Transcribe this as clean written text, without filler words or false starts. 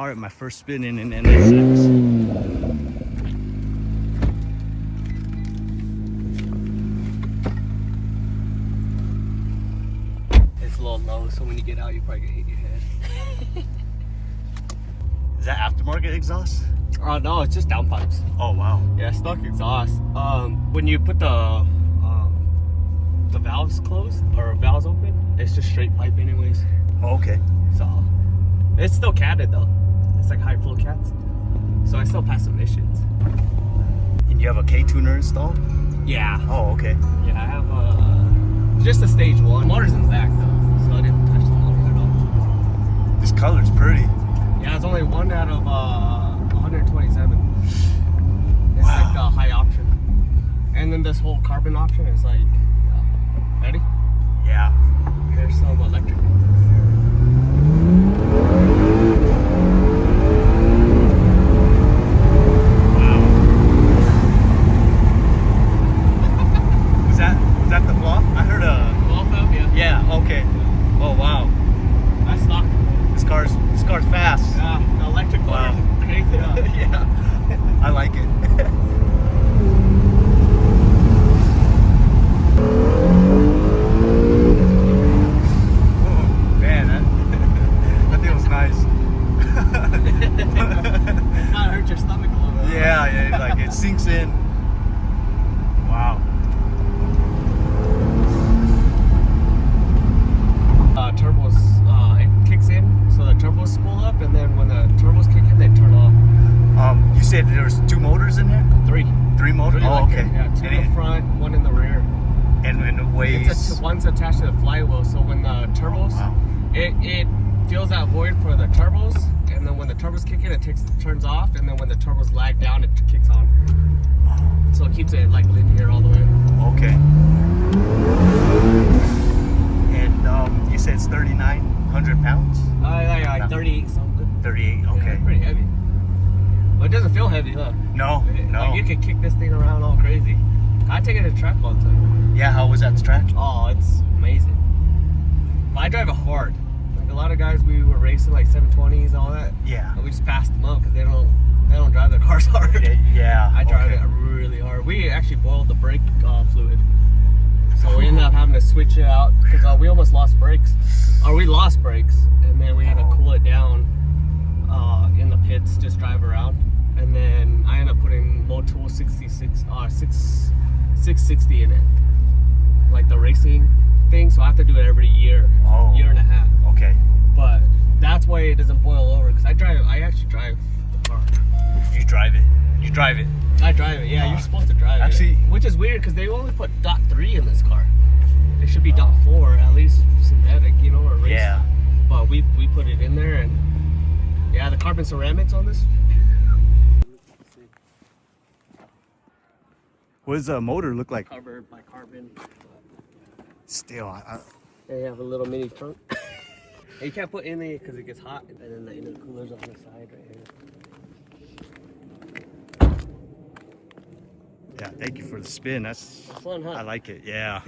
All right, my first spin in an NSX. It's a little low, so when you get out, you probably gonna hit your head. Is that aftermarket exhaust? No, it's just downpipes. Oh wow. Yeah, stock exhaust. When you put the valves closed or valves open, it's just straight pipe anyways. Oh, okay. So it's still catted though. It's like high flow cats. So I still pass emissions. And you have a KTuner installed? Yeah. Oh, okay. Yeah, I have just a stage 1. Motor's in the back though, so I didn't touch the motor at all. This color's pretty. Yeah, it's only 1 out of 127. It's Wow. like the high option. And then this whole carbon option is like, ready? Yeah. There's some electric motors. Wow. Was that the fluff? I heard a. Well, yeah. Yeah. Okay. Oh wow. That's stock. This car's fast. Yeah, the electric motors Wow. are crazy. Huh? Yeah. I like it. Oh, man, that feels nice. It might hurt your stomach a little bit. Yeah, like it sinks in. Wow. Turbos, it kicks in, so the turbos spool up, and then when the turbos kick in, they turn off. You said there's 2 motors in there? 3. 3 motors? 3 Oh, electric, okay. Yeah, 2 in the front, 1 in the rear. And it weighs. One's attached to the flywheel, so when the turbos, Wow. it fills that void for the turbos, and then when the turbos kick in, it turns off, and then when the turbos lag down, it kicks on. So it keeps it like linear all the way. Okay. And you said it's 3,900 pounds? Like 38 something. 38, okay. Yeah, pretty heavy. But it doesn't feel heavy, huh? No, no. Like you can kick this thing around all crazy. I take it to track all the time. Yeah, how was that track? Oh, it's amazing. But I drive it hard. Like a lot of guys, we were racing like 720s, all that. Yeah. And we just passed them up because they don't drive their cars hard. Yeah. I drive okay. it really hard. We actually boiled the brake fluid. So we ended up having to switch it out because we almost lost brakes. Or we lost brakes, and then we had to cool it down in the pits, just drive around. And then I ended up putting Motul 660 in it. Like the racing thing, so I have to do it every year, year and a half. Okay. But that's why it doesn't boil over, because I actually drive the car. You drive it. You drive it. I drive it, yeah, you're supposed to drive actually, it. Which is weird, because they only put .3 in this car. It should be .4, at least synthetic, you know, or race. Yeah. But we put it in there, and yeah, the carbon ceramics on this. What does the motor look like? Covered by carbon. Still, They have a little mini trunk. And you can't put in there because it gets hot, and then the intercooler's on the side right here. yeah, thank you for the spin. That's Fun, huh? I like it, yeah.